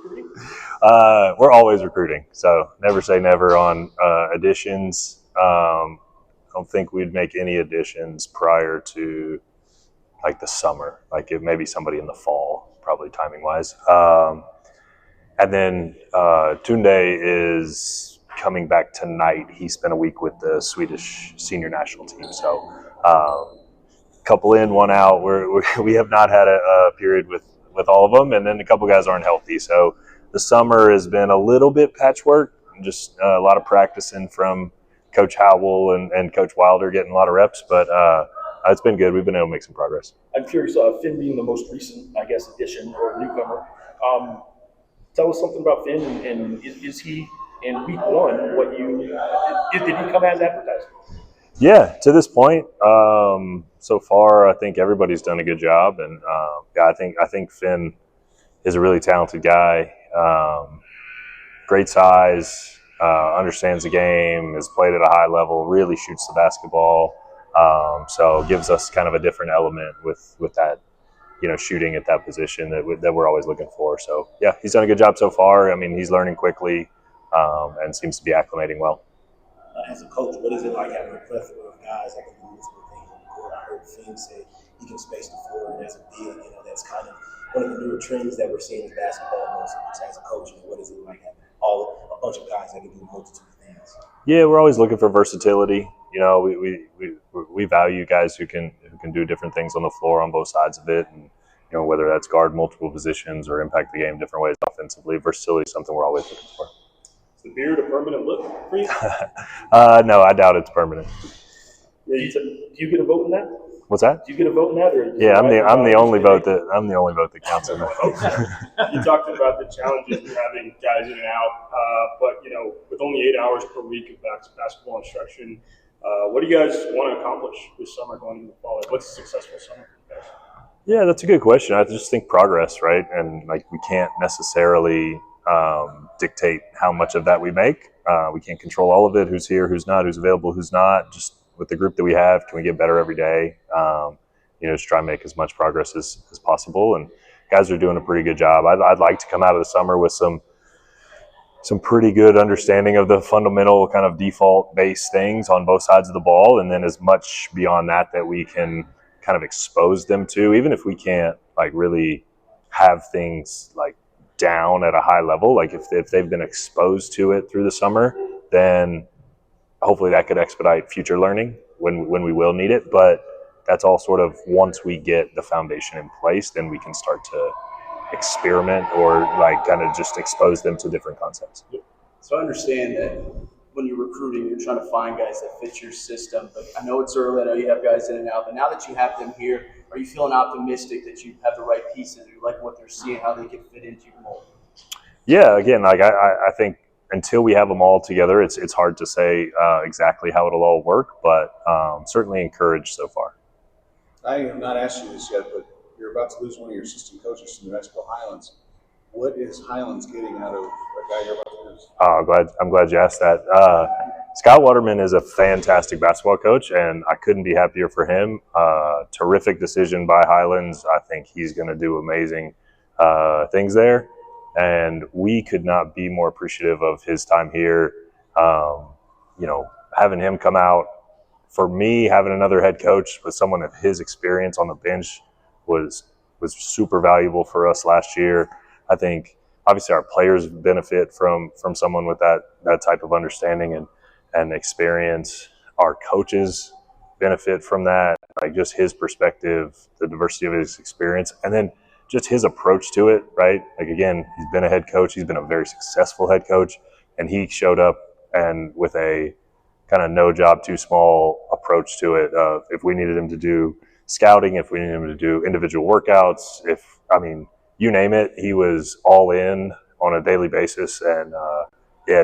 recruiting? We're always recruiting, so never say never on additions. I don't think we'd make any additions prior to like the summer, like it maybe somebody in the fall, probably timing wise. And then Tunde is coming back tonight. He spent a week with the Swedish senior national team. So couple in, one out. We have not had a period with all of them. And then a couple guys aren't healthy. So the summer has been a little bit patchwork, just a lot of practicing from Coach Howell and Coach Wilder, getting a lot of reps. But it's been good. We've been able to make some progress. I'm curious, Finn being the most recent, I guess, addition or newcomer. Tell us something about Finn, and is he in week one did he come as advertised? Yeah, to this point, so far I think everybody's done a good job, and I think Finn is a really talented guy. Great size, understands the game, has played at a high level, really shoots the basketball. So gives us kind of a different element with that, shooting at that position that we're always looking for. So yeah, he's done a good job so far. I mean, he's learning quickly and seems to be acclimating well. As a coach, what is it like having a plethora of guys that can do multiple things on the court? I heard Finn say he can space the floor, and as a big, that's kind of one of the newer trends that we're seeing in basketball. As a coach, what is it like having a bunch of guys that can do a multitude of things? Yeah, we're always looking for versatility. We value guys who can do different things on the floor on both sides of it, and whether that's guard multiple positions or impact the game different ways offensively. Versatility is something we're always looking for. Is the beard a permanent look for you? No, I doubt it's permanent. Yeah, do you get a vote in that? What's that? Do you get a vote in that? Or yeah, I'm the only vote that counts in that. You talked about the challenges of having guys in and out, but with only 8 hours per week of basketball instruction, what do you guys want to accomplish this summer going into the fall? What's a successful summer for you guys? Yeah, that's a good question. I just think progress, right? And we can't necessarily dictate how much of that we make. We can't control all of it. Who's here, who's not, who's available, who's not. Just with the group that we have, can we get better every day? Just try and make as much progress as possible. And guys are doing a pretty good job. I'd like to come out of the summer with some pretty good understanding of the fundamental kind of default-based things on both sides of the ball, and then as much beyond that we can kind of expose them to, even if we can't really have things down at a high level. If they've been exposed to it through the summer, then hopefully that could expedite future learning when we will need it. But that's all sort of once we get the foundation in place, then we can start to experiment or kind of just expose them to different concepts. So I understand that when you're recruiting, you're trying to find guys that fit your system. But I know it's early. I know you have guys in and out. But now that you have them here, are you feeling optimistic that you have the right pieces? You like what they're seeing, how they can fit into your mold? Yeah, again, I think until we have them all together, it's hard to say exactly how it'll all work. But certainly encouraged so far. I have not asked you this yet, but you're about to lose one of your assistant coaches to New Mexico Highlands. What is Highlands getting out of a guy you're about to lose? I'm glad you asked that. Scott Waterman is a fantastic basketball coach, and I couldn't be happier for him. Terrific decision by Highlands. I think he's going to do amazing things there, and we could not be more appreciative of his time here. Having him come out, for me, having another head coach with someone of his experience on the bench was super valuable for us last year. I think obviously our players benefit from someone with that type of understanding and experience. Our coaches benefit from that, just his perspective, the diversity of his experience, and then just his approach to it, right? Again, he's been a head coach. He's been a very successful head coach, and he showed up and with a kind of no job too small approach to it. If we needed him to do scouting, if we needed him to do individual workouts, you name it, he was all in on a daily basis. And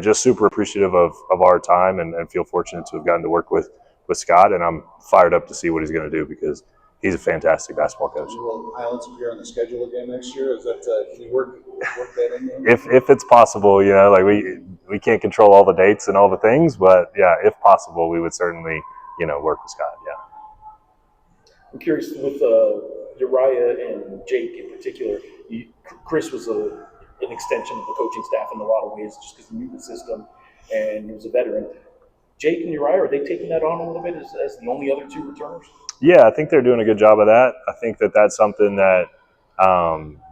just super appreciative of our time and feel fortunate to have gotten to work with Scott. And I'm fired up to see what he's going to do because he's a fantastic basketball coach. Will Highlands appear on the schedule again next year? Is that can you work that in there? If it's possible, we can't control all the dates and all the things, but yeah, if possible, we would certainly work with Scott. Yeah. I'm curious with Uriah and Jake in particular. Chris was an extension of the coaching staff in a lot of ways, just because he knew the system and he was a veteran. Jake and Uriah, are they taking that on a little bit as the only other two returners? Yeah, I think they're doing a good job of that. I think that's something that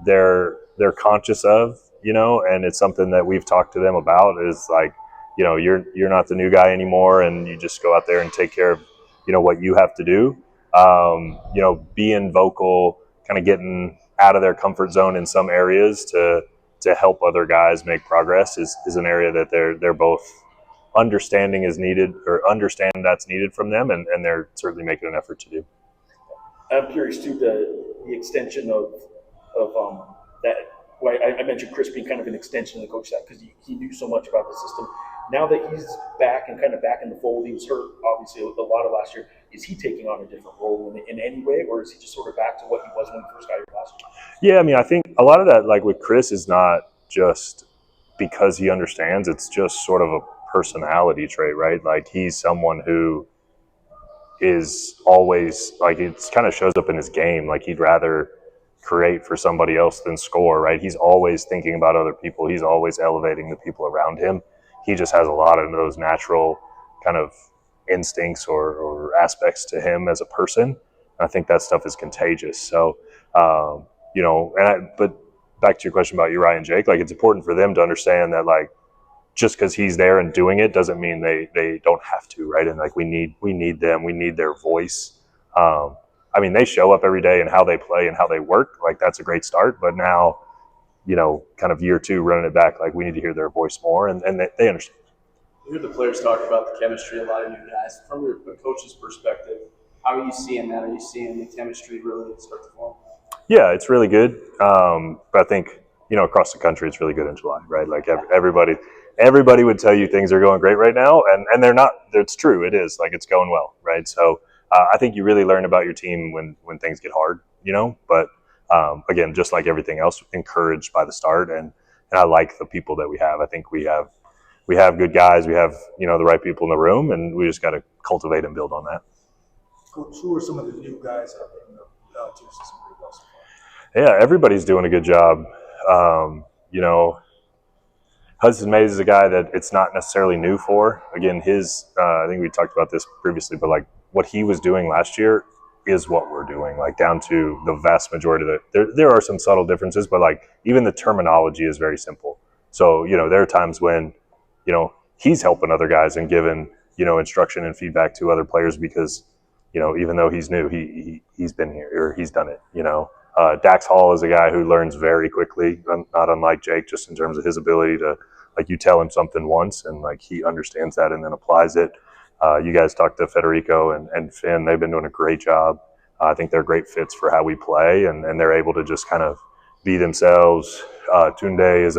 they're conscious of, and it's something that we've talked to them about. Is like, you're not the new guy anymore, and you just go out there and take care of, what you have to do. Being vocal, kind of getting out of their comfort zone in some areas to help other guys make progress is an area that they're both understanding is needed, or understand that's needed from them, and they're certainly making an effort to do. I'm curious too, the extension of that. Well, I mentioned Chris being kind of an extension of the coach staff because he knew so much about the system. Now that he's back and kind of back in the fold, he was hurt obviously a lot of last year. Is he taking on a different role in any way, or is he just sort of back to what he was when he first got here last year? Yeah, I mean, I think a lot of that, like with Chris, is not just because he understands. It's just sort of a personality trait, right? Like, he's someone who is always, like, it kind of shows up in his game. Like, he'd rather create for somebody else than score, right? He's always thinking about other people. He's always elevating the people around him. He just has a lot of those natural kind of instincts or aspects to him as a person. And I think that stuff is contagious. So, but back to your question about Uriah and Jake, like, it's important for them to understand that, like, just because he's there and doing it doesn't mean they don't have to, right? And like, we need them, we need their voice. I mean, they show up every day, and how they play and how they work, like, that's a great start. But now, kind of year two, running it back, like, we need to hear their voice more, and they understand. We hear the players talk about the chemistry, a lot of new guys. From your coach's perspective, how are you seeing that? Are you seeing the chemistry really start to form? Yeah, it's really good. But I think, across the country, it's really good in July, right? Like, everybody would tell you things are going great right now, and they're not. It's true. It is. Like, it's going well, right? So I think you really learn about your team when things get hard, But again, just like everything else, encouraged by the start, and I like the people that we have. I think we have good guys. We have the right people in the room, and we just got to cultivate and build on that. Coach, who are some of the new guys out there in the team system? Yeah, everybody's doing a good job. Hudson Mays is a guy that it's not necessarily new for. Again, I think we talked about this previously, but like, what he was doing last year is what we're doing, like, down to the vast majority of it. There are some subtle differences, but like, even the terminology is very simple. So, there are times when, he's helping other guys and giving, instruction and feedback to other players because, even though he's new, he's been here, or he's done it, Dax Hall is a guy who learns very quickly, not unlike Jake, just in terms of his ability to, like, you tell him something once and like, he understands that and then applies it. You guys talked to Federico and Finn. They've been doing a great job. I think they're great fits for how we play, and they're able to just kind of be themselves. Tunde is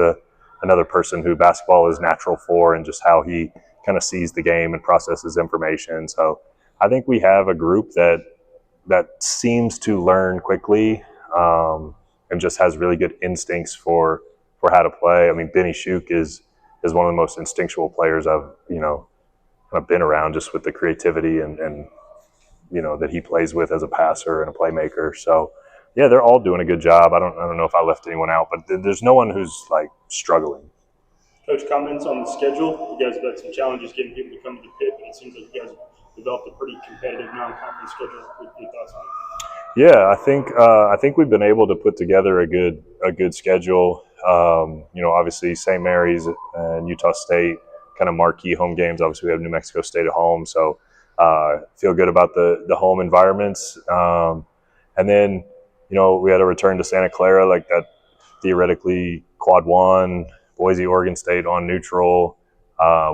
another person who basketball is natural for, and just how he kind of sees the game and processes information. So I think we have a group that seems to learn quickly, and just has really good instincts for how to play. I mean, Benny Shook is one of the most instinctual players I've been around, just with the creativity and that he plays with as a passer and a playmaker. So yeah, they're all doing a good job. I don't know if I left anyone out, but there's no one who's like struggling. Coach, comments on the schedule? You guys have had some challenges getting people to come to the pit, but it seems like you guys have developed a pretty competitive non-conference schedule. What are your thoughts on it? Yeah, I think we've been able to put together a good schedule. Obviously St. Mary's and Utah State, kind of marquee home games. Obviously we have New Mexico State at home, so feel good about the home environments. And then we had a return to Santa Clara, like that theoretically quad one. Boise, Oregon State on neutral.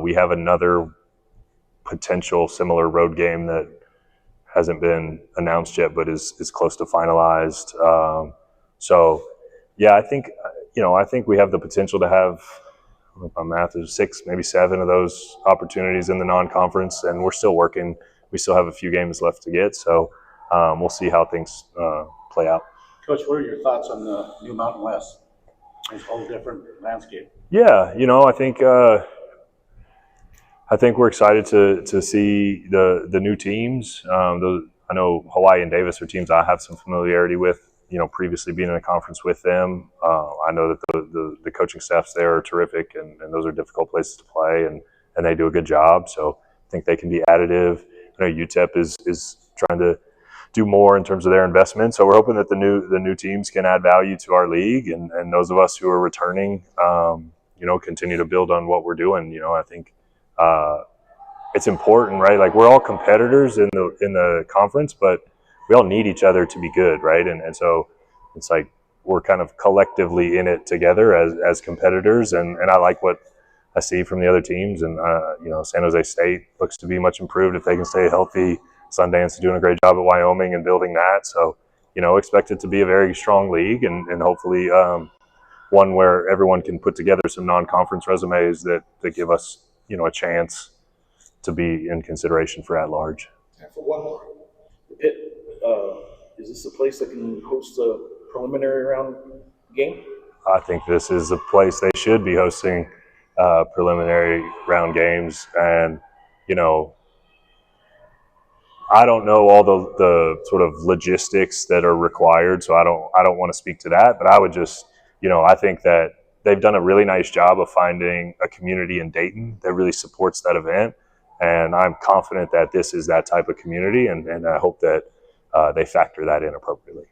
We have another potential similar road game that hasn't been announced yet, but is close to finalized. So yeah, I think we have the potential to have, I don't know if my math is 6, maybe 7 of those opportunities in the non-conference, and we're still working. We still have a few games left to get, so we'll see how things play out. Coach, what are your thoughts on the new Mountain West? It's a whole different landscape. Yeah, I think we're excited to see the new teams. I know Hawaii and Davis are teams I have some familiarity with. previously being in a conference with them. I know that the coaching staffs there are terrific, and those are difficult places to play, and they do a good job. So I think they can be additive. I know UTEP is trying to do more in terms of their investment. So we're hoping that the new teams can add value to our league, and those of us who are returning, continue to build on what we're doing. I think it's important, right? Like, we're all competitors in the conference, but we all need each other to be good, right? And so it's like we're kind of collectively in it together as competitors, and I like what I see from the other teams, and San Jose State looks to be much improved if they can stay healthy. Sundance is doing a great job at Wyoming and building that, so expect it to be a very strong league, and hopefully one where everyone can put together some non-conference resumes that give us a chance to be in consideration for at large. And for one more. Pitt, is this a place that can host a preliminary round game? I think this is a place they should be hosting preliminary round games, and I don't know all the sort of logistics that are required, so I don't want to speak to that. But I would just, I think that they've done a really nice job of finding a community in Dayton that really supports that event, and I'm confident that this is that type of community, and I hope that they factor that in appropriately.